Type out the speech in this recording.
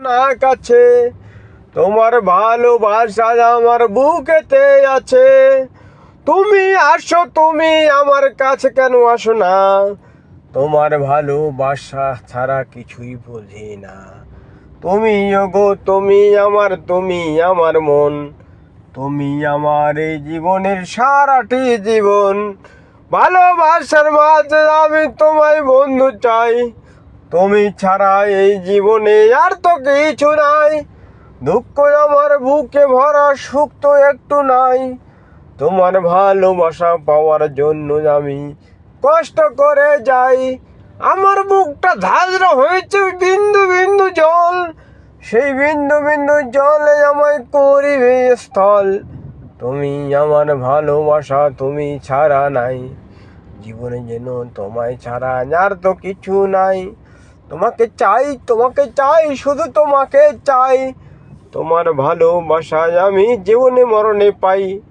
না কাছে তোমার ভালোবাসা আমার বুকেতে আছে। তুমি আসো, তুমি আমার কাছে কেন আসো না? তোমার ভালোবাসা ছাড়া কিছুই বুঝি না। তুমি ওগো তুমি আমার মন। তুমি আমার এই জীবনের সারাটি জীবন। ভালোবাসার মাঝে আমি তোমায় বন্ধু চাই। তুমি ছাড়া এই জীবনে আর তো কিছু নাই। দুঃখ আমার বুকে ভরা, সুখ তো একটু নাই। তোমার ভালোবাসা পাওয়ার জন্য আমি কষ্ট করে যাই। আমার বুকটা ঝাঁঝরা হয়েছে বিন্দু বিন্দু জল। সেই বিন্দু বিন্দু জলে আমায় করিবে স্থল। তুমি আমার ভালোবাসা, তুমি ছাড়া নাই। জীবনে যেন তোমায় ছাড়া আর তো কিছু নাই। তোমাকে চাই, শুধু তোমাকে চাই। তোমার ভালোবাসায় আমি জীবনে মরণে পাই।